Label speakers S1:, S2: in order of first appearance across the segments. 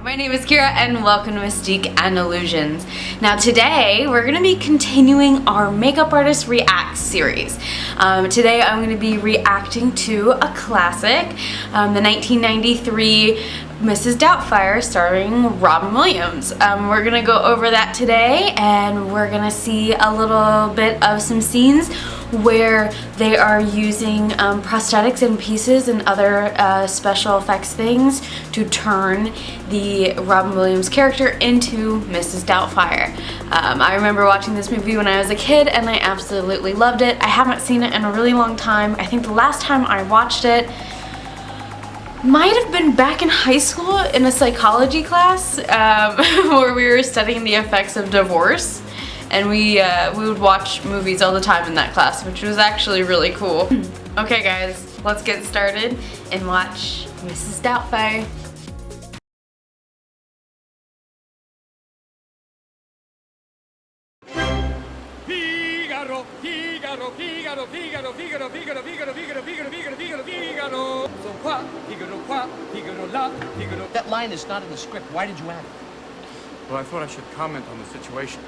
S1: my name is Kira and welcome to Mystique and Illusions. Now today we're going to be continuing our Makeup Artist Reacts series. Today I'm going to be reacting to a classic, the 1993 Mrs. Doubtfire starring Robin Williams. We're going to go over that today and we're going to see a little bit of some scenes where they are using prosthetics and pieces and other special effects things to turn the Robin Williams character into Mrs. Doubtfire. I remember watching this movie when I was a kid and I absolutely loved it. I haven't seen it in a really long time. I think the last time I watched it might have been back in high school in a psychology class where we were studying the effects of divorce. And we would watch movies all the time in that class, which was actually really cool. Okay guys, let's get started and watch Mrs. Doubtfire.
S2: Figaro, Figaro, Figaro, Figaro, Figaro, Figaro, Figaro, Figaro, Figaro, Figaro, Figaro, Figaro. So qua, Figaro la, Figaro.
S3: That line is not in the script. Why did you add it?
S2: Well, I thought I should comment on the situation.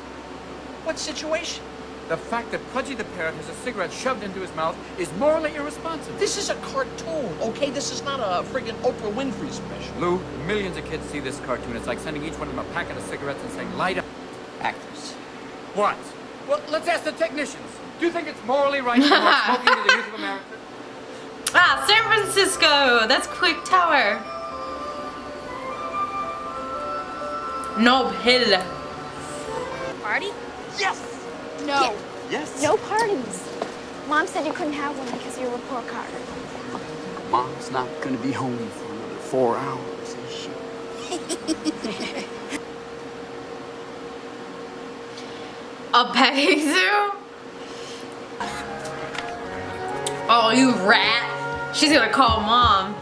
S3: What situation?
S2: The fact that Pudgy the parrot has a cigarette shoved into his mouth is morally irresponsible.
S3: This is a cartoon, okay? This is not a friggin' Oprah Winfrey special.
S2: Lou, millions of kids see this cartoon. It's like sending each one of them a packet of cigarettes and saying, light up.
S3: Actors.
S2: What? Well, let's ask the technicians. Do you think it's morally right to promote smoking to the youth of America?
S1: Ah, San Francisco! That's Quick Tower. Nob Hill.
S4: Party?
S5: Yes!
S4: No.
S5: Yes?
S4: No parties. Mom said you couldn't have one because you're a report card.
S5: Mom's not gonna be home for another 4 hours, is she?
S1: A petting zoo? Oh, you rat. She's gonna call mom.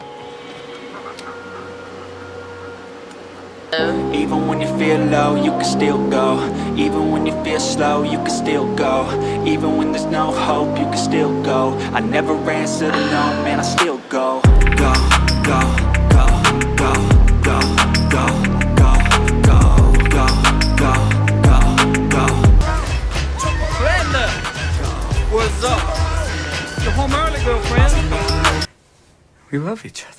S6: Even when you feel low, you can still go. Even when you feel slow, you can still go. Even when there's no hope, you can still go. I never answer to no, man, I still go. Go, go, go, go, go, go, go, go, go, go, go, go.
S2: Brenda! What's up? You're home early, girlfriend. We love each other.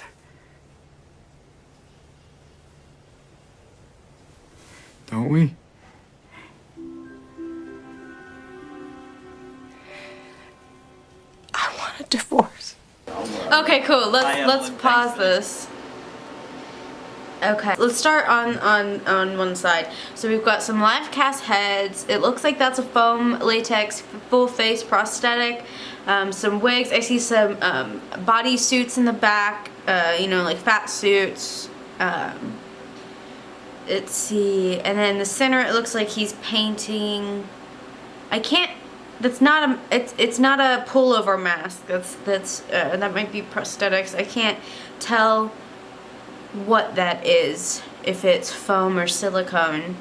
S2: Don't we?
S5: I want a divorce.
S1: Okay, cool. Let's pause this. Okay, let's start on one side. So we've got some live cast heads. It looks like that's a foam latex full face prosthetic. Some wigs. I see some body suits in the back. You know, like fat suits. Let's see, and then in the center it looks like he's painting. I can't. That's not a. It's not a pullover mask. That might be prosthetics. I can't tell what that is. If it's foam or silicone.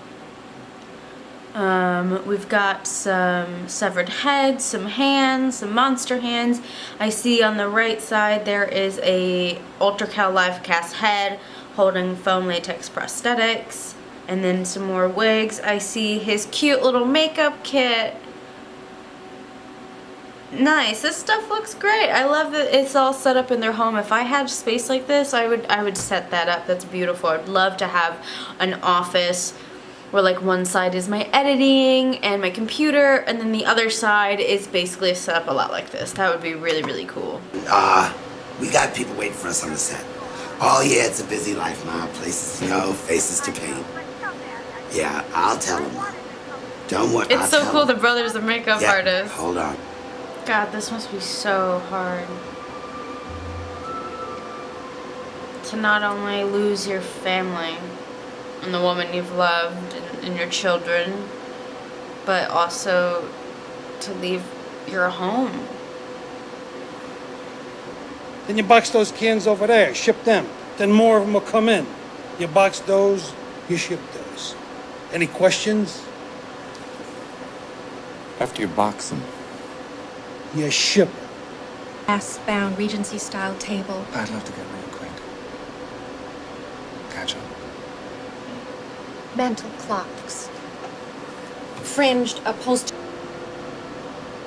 S1: We've got some severed heads, some hands, some monster hands. I see on the right side there is a ultracal live cast head holding foam latex prosthetics, and then some more wigs. I see his cute little makeup kit. Nice. This stuff looks great. I love that it's all set up in their home. If I had space like this, I would set that up. That's beautiful. I'd love to have an office where like one side is my editing and my computer, and then the other side is basically set up a lot like this. That would be really, really cool.
S7: We got people waiting for us on the set. Oh yeah, it's a busy life, Mom. Places to go, faces to paint. Yeah, I'll tell them. Don't worry.
S1: It's so cool the brother's a makeup artist.
S7: Hold on.
S1: God, this must be so hard. To not only lose your family and the woman you've loved and your children, but also to leave your home.
S8: Then you box those cans over there, ship them. Then more of them will come in. You box those, you ship those. Any questions?
S2: After you box them.
S8: You ship them.
S9: Glass-bound Regency-style table.
S2: I'd love to get real acquainted. Catch up.
S9: Mantle clocks. Fringed upholstery.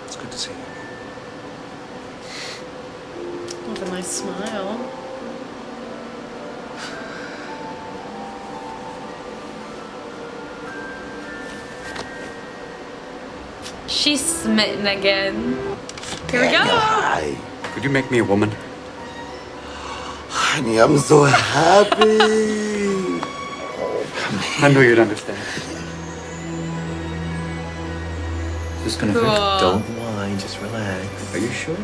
S10: It's good to see you.
S1: With a nice smile. She's smitten again. Here we go.
S7: Hi.
S5: Could you make me a woman?
S7: Honey, I'm so happy.
S5: I knew you'd understand.
S10: Just gonna
S1: Cool.
S10: Don't whine, just relax. Are you sure?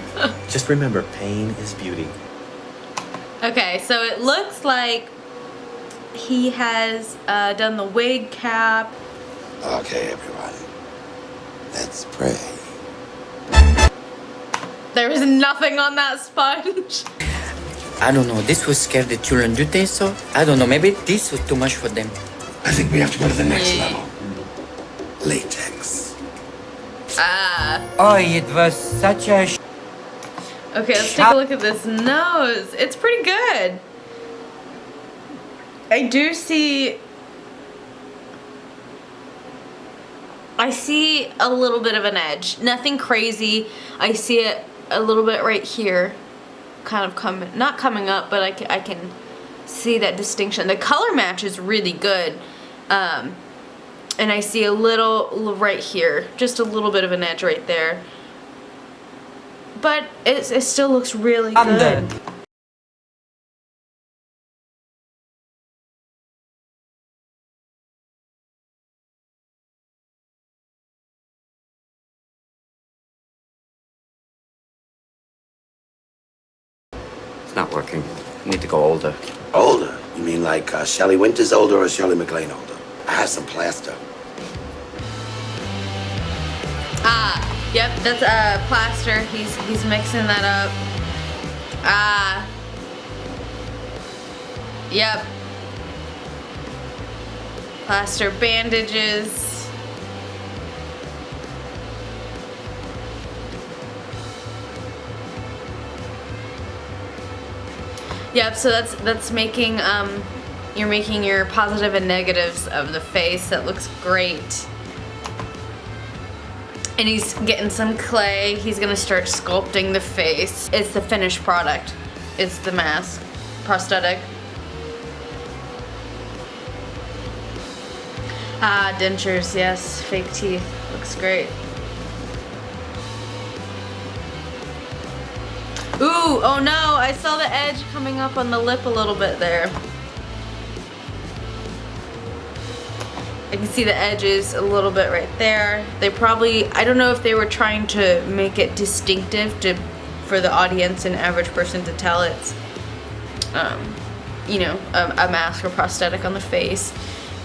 S10: Just remember, pain is beauty.
S1: Okay, so it looks like he has done the wig cap.
S7: Okay, everybody. Let's pray.
S1: There was nothing on that sponge.
S11: I don't know, this will scare the children, do they so? I don't know, maybe this was too much for them.
S7: I think we have to go to the next level. Latex.
S11: Oh, it was such a
S1: Okay, let's take a look at this nose. It's pretty good. I do see... I see a little bit of an edge. Nothing crazy. I see it a little bit right here. Kind of coming, not coming up, but I can see that distinction. The color match is really good. And I see a little right here. Just a little bit of an edge right there. But it still looks really good.
S5: It's not working. You need to go older.
S7: Older? You mean like Shelley Winters older or Shirley MacLaine older? I have some plaster.
S1: Yep, that's plaster. He's mixing that up. Yep. Plaster bandages. Yep, so that's making you're making your positive and negatives of the face. That looks great. And he's getting some clay. He's gonna start sculpting the face. It's the finished product. It's the mask. Prosthetic. Dentures, yes. Fake teeth. Looks great. Ooh, oh no, I saw the edge coming up on the lip a little bit there. I can see the edges a little bit right there. They probably, I don't know if they were trying to make it distinctive for the audience and average person to tell it's, you know, a mask or prosthetic on the face.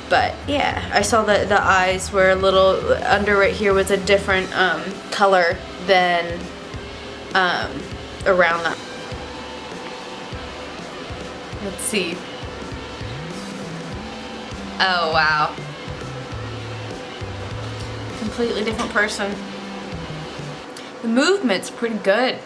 S1: But yeah, I saw that the eyes were a little, under right here was a different color than around that. Let's see. Oh wow. Completely different person. The movement's pretty good.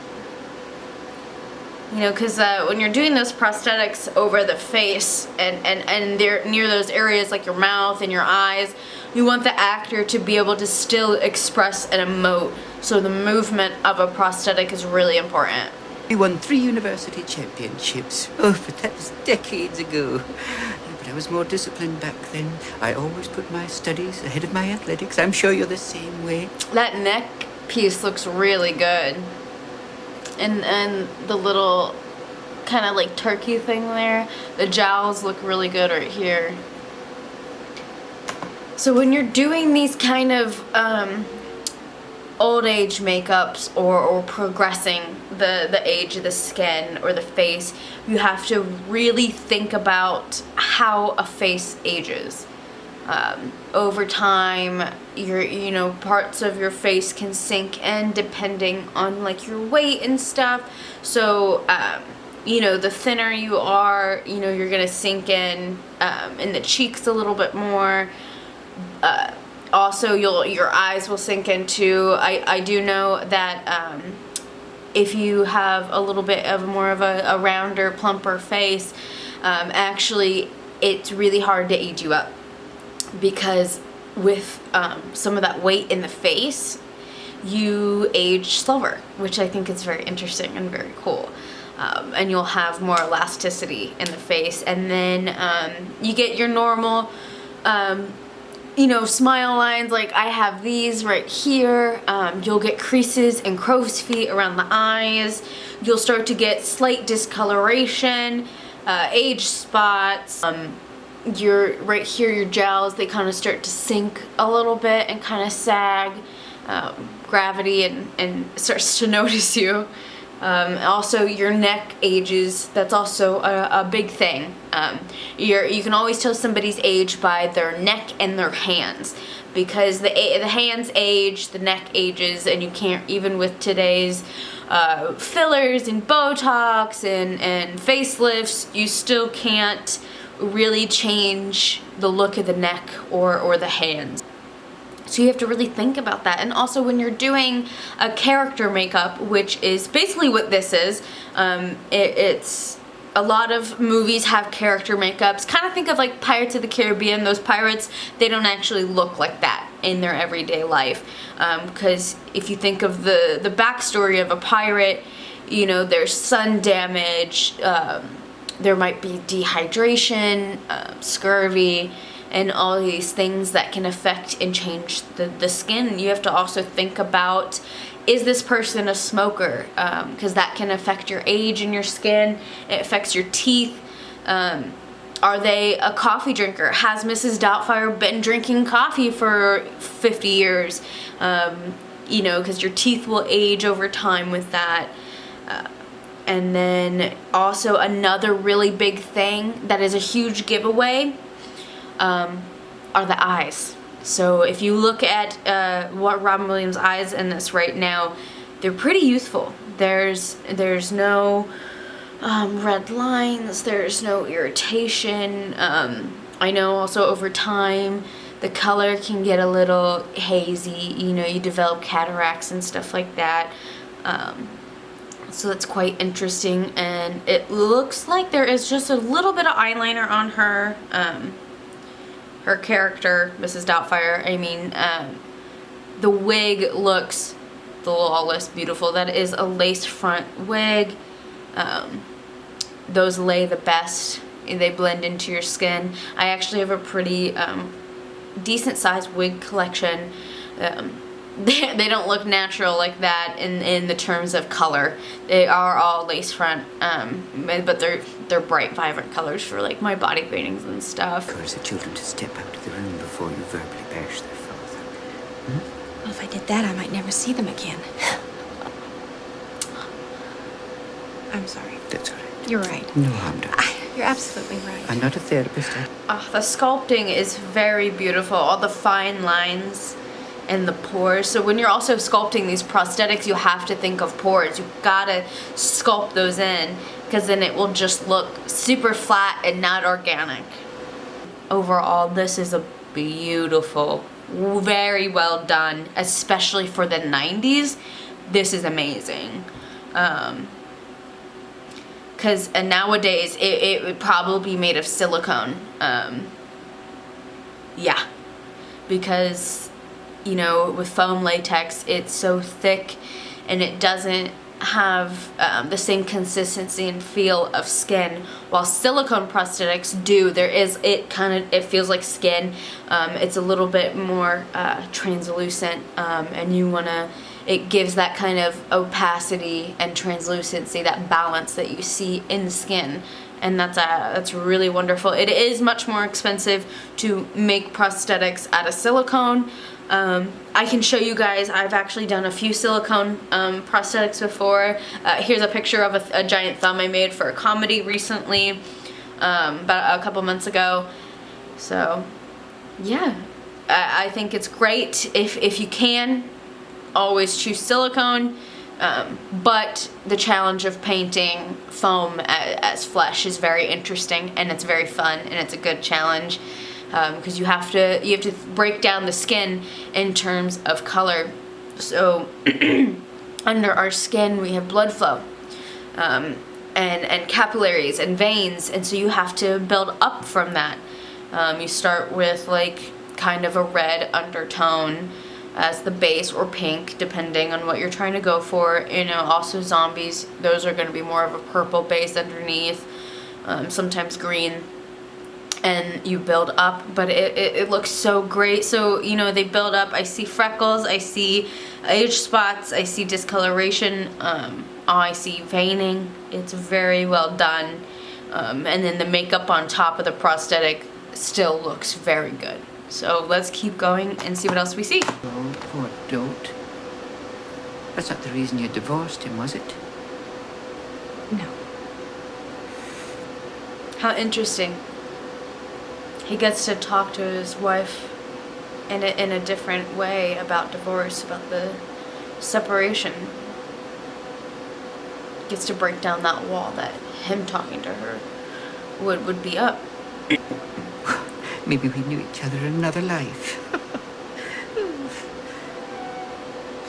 S1: You know, because when you're doing those prosthetics over the face and they're near those areas like your mouth and your eyes, you want the actor to be able to still express and emote. So the movement of a prosthetic is really important.
S11: We won 3 university championships. Oh, but that was decades ago. But I was more disciplined back then. I always put my studies ahead of my athletics. I'm sure you're the same way.
S1: That neck piece looks really good. And the little kind of like turkey thing there. The jowls look really good right here. So when you're doing these kind of old age makeups or progressing the age of the skin or the face, you have to really think about how a face ages. Over time, you know, parts of your face can sink in depending on like your weight and stuff. So you know, the thinner you are, you know, you're gonna sink in the cheeks a little bit more. Also, your eyes will sink in too. I do know that if you have a little bit of more of a rounder, plumper face, actually it's really hard to age you up. because with some of that weight in the face, you age slower, which I think is very interesting and very cool. And you'll have more elasticity in the face. And then you get your normal, you know, smile lines. Like I have these right here. You'll get creases and crow's feet around the eyes. You'll start to get slight discoloration, age spots. Right here, your jowls, they kind of start to sink a little bit and kind of sag. Gravity and starts to notice you. Also, your neck ages. That's also a big thing. You can always tell somebody's age by their neck and their hands, because the hands age, the neck ages, and you can't, even with today's fillers and Botox and facelifts, you still can't really change the look of the neck or the hands. So you have to really think about that. And also when you're doing a character makeup, which is basically what this is, it's a lot of movies have character makeups. Kind of think of like Pirates of the Caribbean. Those pirates, they don't actually look like that in their everyday life. Because if you think of the backstory of a pirate, you know, there's sun damage, there might be dehydration, scurvy, and all these things that can affect and change the skin. You have to also think about, is this person a smoker? Because that can affect your age and your skin. It affects your teeth. Are they a coffee drinker? Has Mrs. Doubtfire been drinking coffee for 50 years? You know, because your teeth will age over time with that. And then also another really big thing that is a huge giveaway are the eyes. So if you look at what Robin Williams' eyes in this right now, they're pretty youthful. There's no red lines, there's no irritation. I know also over time the color can get a little hazy, you know, you develop cataracts and stuff like that. So that's quite interesting, and it looks like there is just a little bit of eyeliner on her her character, Mrs. Doubtfire. I mean, the wig looks flawless, beautiful. That is a lace front wig. Those lay the best. They blend into your skin. I actually have a pretty decent sized wig collection. They don't look natural like that in the terms of color. They are all lace front, but they're bright, vibrant colors for like my body paintings and stuff.
S11: Encourage the children to step out of the room before you verbally bash their father.
S9: Well, if I did that, I might never see them again. I'm sorry.
S11: That's all right.
S9: You're right.
S11: No harm done.
S9: You're absolutely right.
S11: I'm not a therapist.
S1: The sculpting is very beautiful. All the fine lines and the pores. So when you're also sculpting these prosthetics, you have to think of pores. You gotta sculpt those in, because then it will just look super flat and not organic. Overall, this is a beautiful, very well done, especially for the 90s. This is amazing. Because nowadays it would probably be made of silicone. Yeah, because you know, with foam latex, it's so thick and it doesn't have the same consistency and feel of skin, while silicone prosthetics do. It feels like skin. It's a little bit more translucent, and it gives that kind of opacity and translucency, that balance that you see in skin. And that's really wonderful. It is much more expensive to make prosthetics out of silicone. I can show you guys, I've actually done a few silicone prosthetics before. Here's a picture of a giant thumb I made for a comedy recently, about a couple months ago. So yeah, I think it's great. If you can, always choose silicone. But the challenge of painting foam as flesh is very interesting, and it's very fun, and it's a good challenge, because you have to break down the skin in terms of color. So under our skin we have blood flow, and capillaries and veins, and so you have to build up from that. You start with like kind of a red undertone as the base, or pink, depending on what you're trying to go for. You know, also zombies, those are going to be more of a purple base underneath, sometimes green, and you build up, but it looks so great. So, you know, they build up. I see freckles, I see age spots, I see discoloration, I see veining. It's very well done. And then the makeup on top of the prosthetic still looks very good. So let's keep going and see what else we see.
S11: Oh, poor Dote. That's not the reason you divorced him, was it?
S9: No.
S1: How interesting. He gets to talk to his wife in a different way about divorce, about the separation. Gets to break down that wall that him talking to her would be up.
S11: Maybe we knew each other in another life.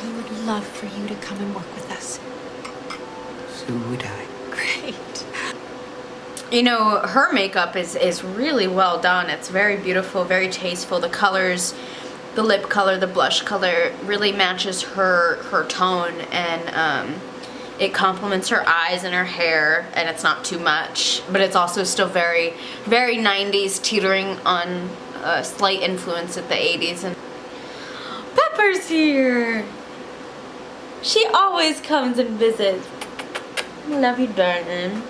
S9: We would love for you to come and work with us.
S11: So would I.
S9: Great.
S1: You know, her makeup is really well done. It's very beautiful, very tasteful. The colors, the lip color, the blush color really matches her tone, and it complements her eyes and her hair, and it's not too much, but it's also still very, very 90s, teetering on a slight influence of the 80s. And Pepper's here. She always comes and visits. Love you, darling.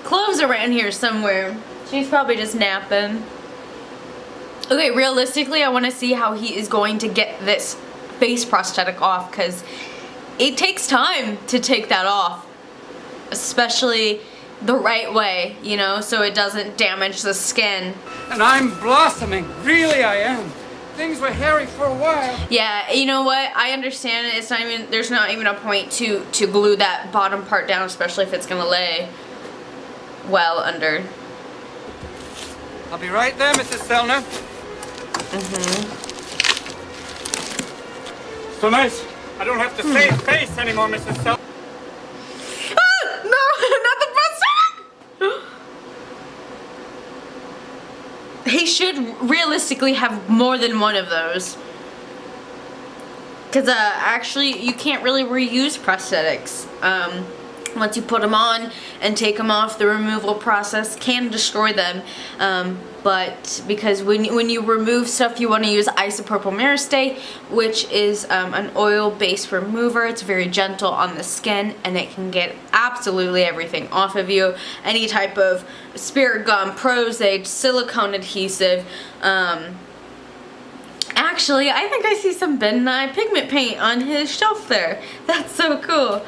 S1: Clove's around here somewhere. She's probably just napping. Okay, realistically, I want to see how he is going to get this face prosthetic off, because it takes time to take that off, especially the right way, you know, so it doesn't damage the skin.
S2: And I'm blossoming, really I am. Things were hairy for a while.
S1: Yeah, you know what? I understand it. It's not even, there's not even a point to glue that bottom part down, especially if it's gonna lay well under.
S2: I'll be right there, Mrs. Selner. So nice. I don't have to say face anymore, Mrs. Selner.
S1: Ah, no, not the prosthetic! He should realistically have more than one of those. Because actually, you can't really reuse prosthetics. Once you put them on and take them off, the removal process can destroy them. But because when you remove stuff, you want to use isopropyl myristate, which is an oil-based remover. It's very gentle on the skin, and it can get absolutely everything off of you. Any type of spirit gum, Prosage, silicone adhesive. Actually, I think I see some Ben Nye pigment paint on his shelf there. That's so cool.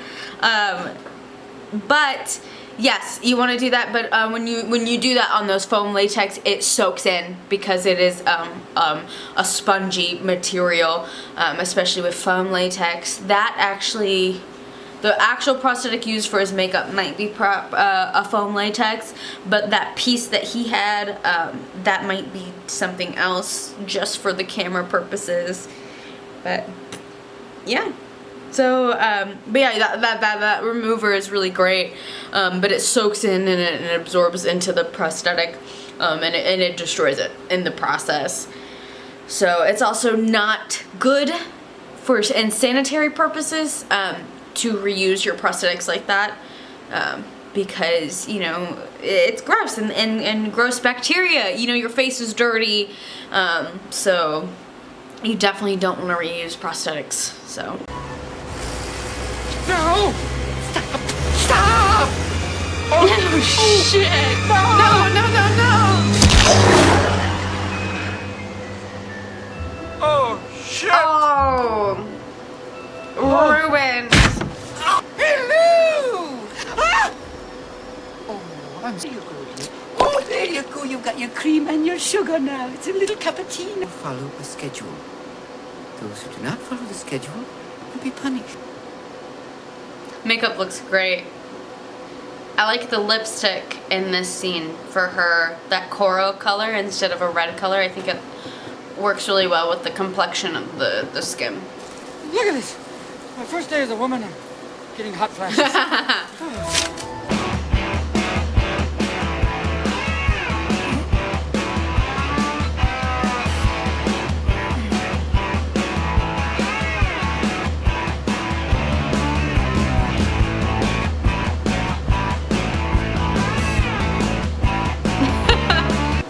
S1: But yes, you want to do that, but when you do that on those foam latex, it soaks in, because it is a spongy material, especially with foam latex. That actually, the actual prosthetic used for his makeup might be a foam latex, but that piece that he had, that might be something else just for the camera purposes. But yeah. So, but yeah, that remover is really great, but it soaks in and it absorbs into the prosthetic, and it destroys it in the process. So it's also not good for in sanitary purposes to reuse your prosthetics like that, because, you know, it's gross and gross bacteria. You know, your face is dirty, so you definitely don't want to reuse prosthetics. So.
S2: No! Stop! Oh,
S1: no, shit! No, no, no, no!
S2: Oh, shit!
S1: Oh! Ruined!
S11: Hello! Ah! Oh, I'm so good. Oh, there you go. You've got your cream and your sugar now. It's a little cappuccino. Follow a schedule. Those who do not follow the schedule will be punished.
S1: Makeup looks great. I like the lipstick in this scene for her, that coral color instead of a red color. I think it works really well with the complexion of the skin.
S2: Look at this. My first day as a woman, I'm getting hot flashes.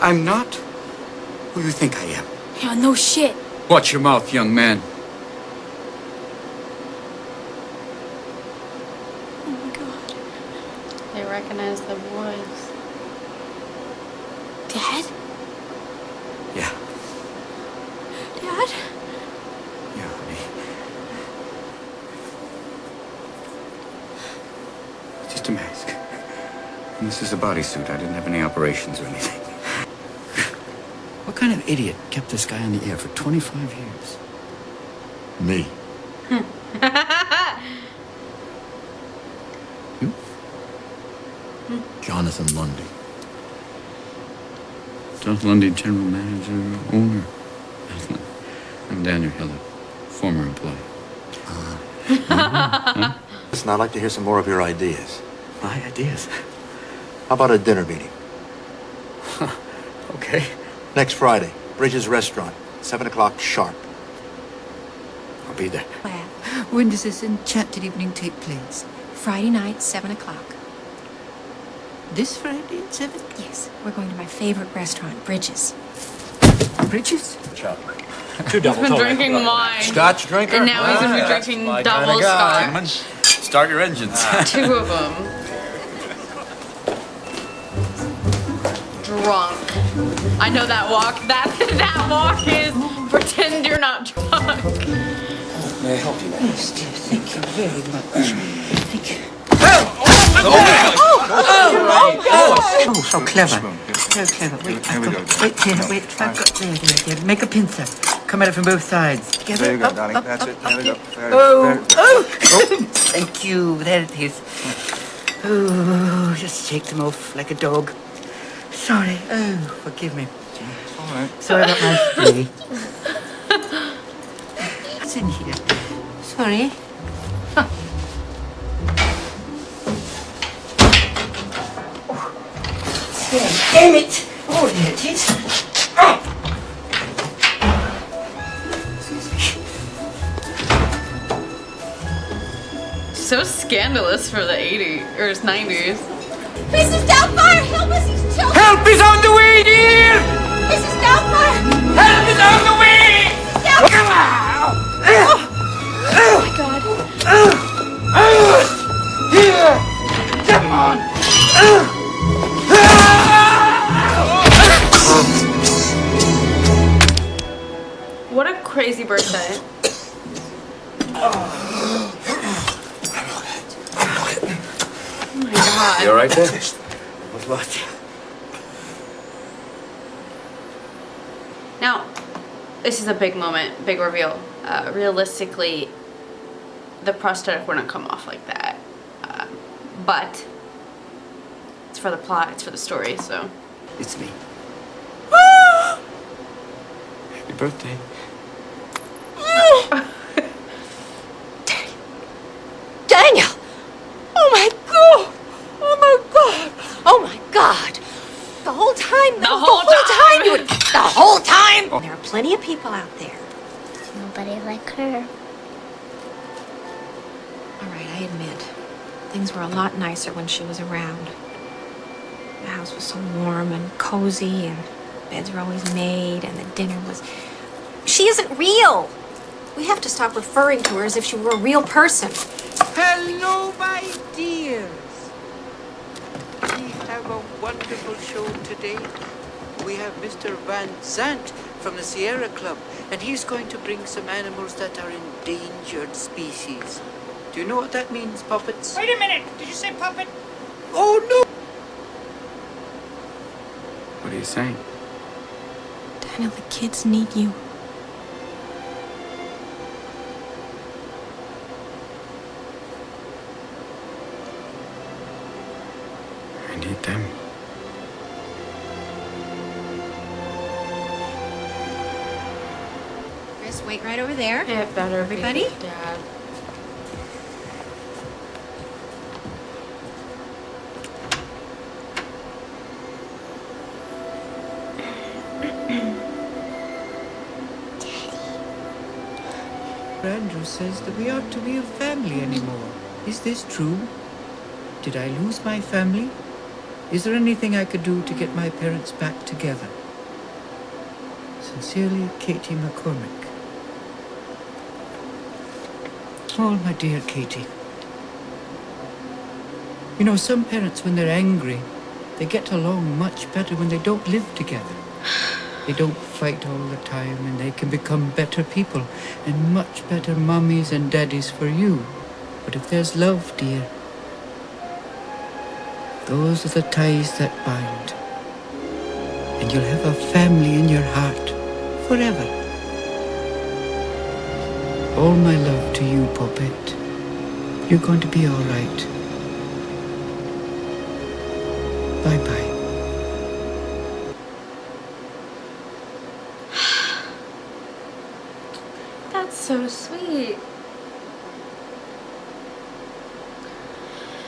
S11: I'm not who you think I am.
S9: Yeah, no shit.
S2: Watch your mouth, young man.
S9: Oh my god.
S1: They recognize the voice.
S9: Dad?
S11: Yeah.
S9: Dad?
S11: Yeah, honey. Just a mask. And this is a bodysuit. I didn't have any operations or anything. What kind of idiot kept this guy on the air for 25 years?
S10: Me.
S11: You?
S10: Jonathan Lundy.
S2: Jonathan Lundy, general manager, owner. I'm Daniel Hiller, former employee.
S10: Listen, I'd like to hear some more of your ideas.
S11: My ideas.
S10: How about a dinner meeting?
S11: Okay.
S10: Next Friday, Bridges Restaurant, 7 o'clock sharp.
S11: I'll be there. When does this enchanted evening take place?
S9: Friday night, 7 o'clock.
S11: This Friday at 7?
S9: Yes, we're going to my favorite restaurant, Bridges.
S11: Bridges?
S10: Two
S1: He's been drinking wine.
S10: Scotch drinker?
S1: And now he's going to be drinking double scotch.
S10: Start your engines.
S1: Two of them. Drunk. I know that walk. That walk is pretend you're not drunk.
S11: May I help you? Yes, dear. Thank you very much. Thank you. Oh, so clever. So clever. Wait, wait here, wait. I've got there. Make a pincer. Come at it from both sides. Together.
S12: There you go,
S11: Up,
S12: darling.
S11: up,
S12: That's
S11: up,
S12: it. There
S11: up,
S12: we go.
S11: up.
S12: Very,
S11: Oh,
S12: very good.
S11: oh. Thank you. There it is. Oh, just shake them off like a dog. Sorry. Oh, forgive me.
S12: All right.
S11: Sorry about my stay. What's in here? Sorry. Huh. Damn it! Oh, there it is.
S1: So scandalous for the 80s or 90s.
S4: Mrs. Doubtfire, help us, he's choking!
S2: Help is on the way, dear!
S4: Mrs. Doubtfire!
S2: Help is on the way!
S4: Oh my god.
S2: Here! Come on!
S1: What a crazy birthday. Oh my god.
S10: You all right there?
S11: What's what?
S1: Now, this is a big moment, big reveal. Realistically, the prosthetic wouldn't come off like that. But it's for the plot, it's for the story, so.
S11: It's me.
S2: Happy birthday.
S4: Daniel! Oh my god! Oh my god! Oh my god! The whole time,
S1: The whole time.
S4: you would, the whole time!
S9: There are plenty of people out there.
S4: Nobody like her.
S9: All right, I admit, things were a lot nicer when she was around. The house was so warm and cozy, and beds were always made, and the dinner was... She isn't real! We have to stop referring to her as if she were a real person.
S11: Hello, my dears. We have a wonderful show today. We have Mr. Van Zandt from the Sierra Club, and he's going to bring some animals that are endangered species. Do you know what that means, puppets?
S3: Wait a minute. Did you say puppet?
S11: Oh, no!
S2: What are you saying?
S9: Daniel, the kids need you.
S2: I need them.
S9: Chris, wait right over there.
S1: It better
S9: Everybody?
S1: be Dad.
S11: Andrew says that we aren't to be a family anymore. Is this true? Did I lose my family? Is there anything I could do to get my parents back together? Sincerely, Katie McCormick. Oh, my dear Katie. You know, some parents, when they're angry, they get along much better when they don't live together. They don't fight all the time, and they can become better people and much better mummies and daddies for you. But if there's love, dear, those are the ties that bind. And you'll have a family in your heart forever. All my love to you, Poppet. You're going to be all right. Bye-bye.
S1: That's so sweet.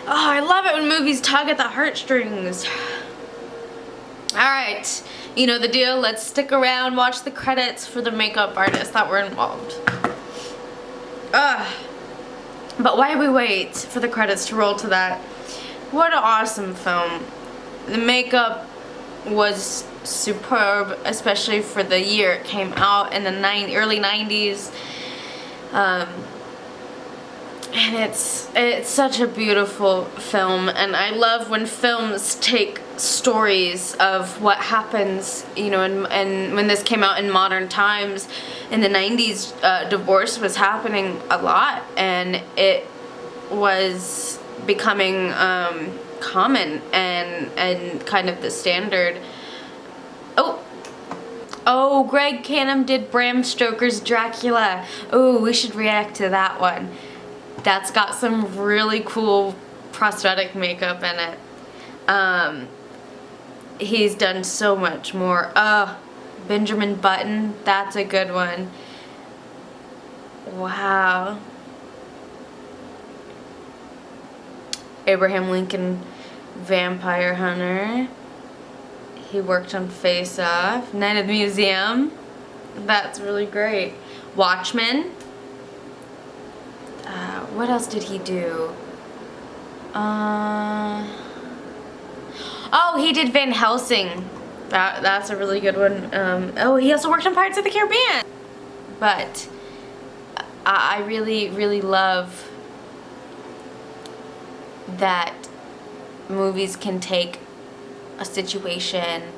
S1: Oh, I love it when movies tug at the heartstrings. Alright, you know the deal. Let's stick around, watch the credits for the makeup artists that were involved. But why we wait for the credits to roll to that? What an awesome film. The makeup was superb, especially for the year it came out in the early 90s. And it's such a beautiful film, and I love when films take stories of what happens, you know, and when this came out in modern times, in the 90s, divorce was happening a lot, and it was becoming common and kind of the standard. Oh, Greg Canham did Bram Stoker's Dracula. Oh, we should react to that one. That's got some really cool prosthetic makeup in it. He's done so much more. Benjamin Button, that's a good one. Wow. Abraham Lincoln, Vampire Hunter. He worked on Face Off. Night at the Museum. That's really great. Watchmen. What else did he do? Oh, he did Van Helsing. That's a really good one. Oh, he also worked on Pirates of the Caribbean. But I really, really love that movies can take a situation,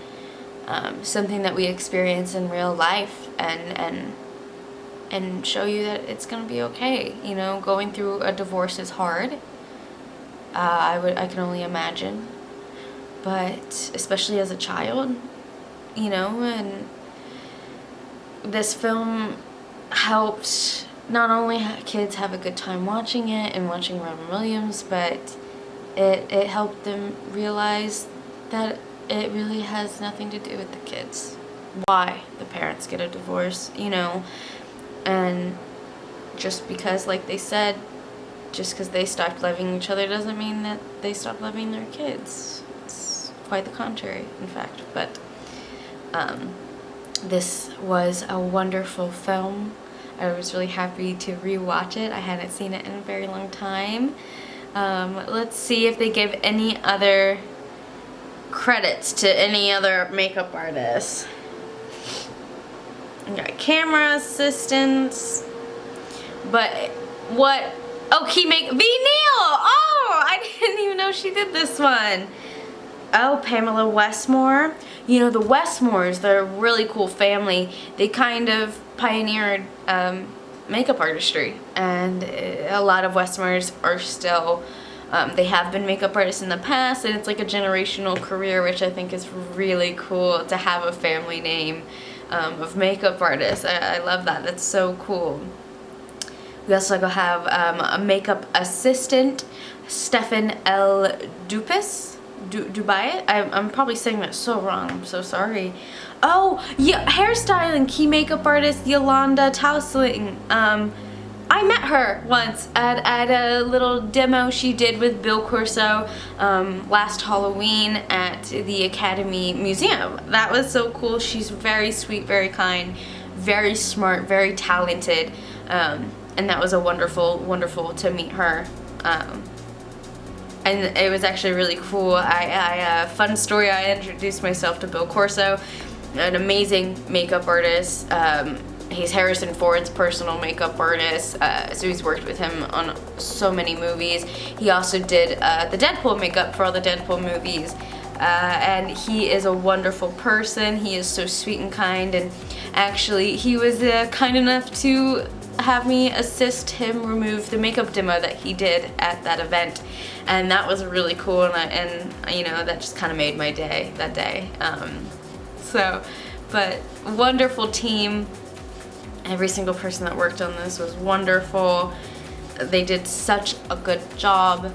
S1: something that we experience in real life, and show you that it's gonna be okay. You know, going through a divorce is hard. I can only imagine, but especially as a child, you know, and this film helped not only kids have a good time watching it and watching Robin Williams, but it helped them realize that it really has nothing to do with the kids. Why the parents get a divorce, you know, and just because, like they said, just because they stopped loving each other doesn't mean that they stopped loving their kids. It's quite the contrary, in fact. But this was a wonderful film. I was really happy to rewatch it. I hadn't seen it in a very long time. Let's see if they give any other credits to any other makeup artists. We got camera assistants, but what? Oh, V. Neal. Oh, I didn't even know she did this one. Oh, Pamela Westmore. You know, the Westmores, they're a really cool family. They kind of pioneered makeup artistry, and a lot of Westmores are still, they have been makeup artists in the past, and it's like a generational career, which I think is really cool to have a family name of makeup artists. I love that. That's so cool. We also have a makeup assistant, Stefan L. Dubai. I'm probably saying that so wrong. I'm so sorry. Oh, yeah, hairstyling, key makeup artist Yolanda Tausling. I met her once at a little demo she did with Bill Corso last Halloween at the Academy Museum. That was so cool. She's very sweet, very kind, very smart, very talented, and that was a wonderful to meet her. and it was actually really cool. Fun story, I introduced myself to Bill Corso, an amazing makeup artist. He's Harrison Ford's personal makeup artist, so he's worked with him on so many movies. He also did the Deadpool makeup for all the Deadpool movies, and he is a wonderful person. He is so sweet and kind, and actually he was kind enough to have me assist him remove the makeup demo that he did at that event, and that was really cool, and you know, that just kind of made my day that day. But wonderful team. Every single person that worked on this was wonderful. They did such a good job,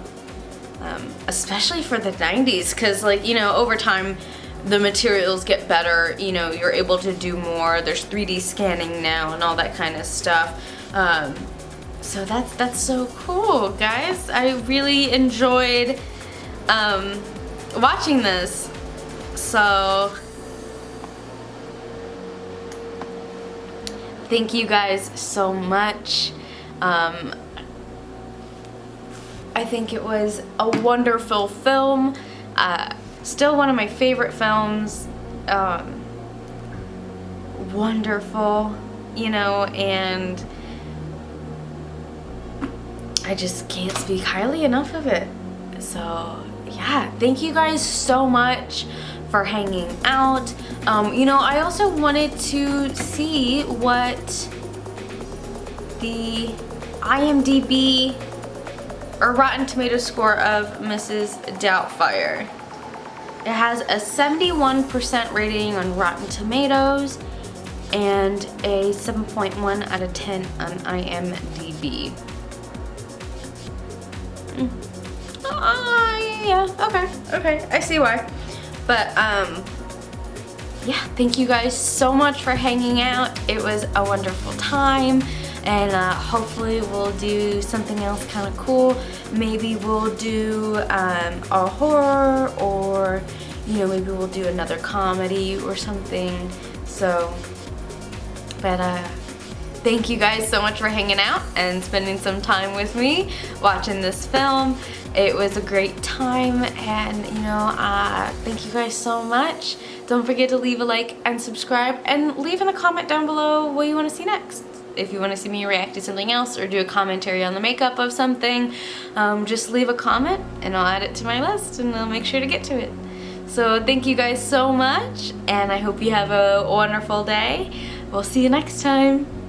S1: especially for the 90s, because, like, you know, over time the materials get better, you know, you're able to do more. There's 3D scanning now and all that kind of stuff. So that's so cool, guys. I really enjoyed watching this. So thank you guys so much. I think it was a wonderful film. Still one of my favorite films. Wonderful, you know, and I just can't speak highly enough of it. So yeah, thank you guys so much for hanging out. You know, I also wanted to see what the IMDb or Rotten Tomatoes score of Mrs. Doubtfire. It has a 71% rating on Rotten Tomatoes and a 7.1 out of 10 on IMDb. Yeah, okay, I see why. But yeah, thank you guys so much for hanging out. It was a wonderful time, and hopefully we'll do something else kind of cool. Maybe we'll do a horror, or you know, maybe we'll do another comedy or something. So, but thank you guys so much for hanging out and spending some time with me watching this film. It was a great time, and you know, thank you guys so much. Don't forget to leave a like and subscribe, and leave in a comment down below what you want to see next. If you want to see me react to something else or do a commentary on the makeup of something, just leave a comment and I'll add it to my list and I'll make sure to get to it. So thank you guys so much, and I hope you have a wonderful day. We'll see you next time.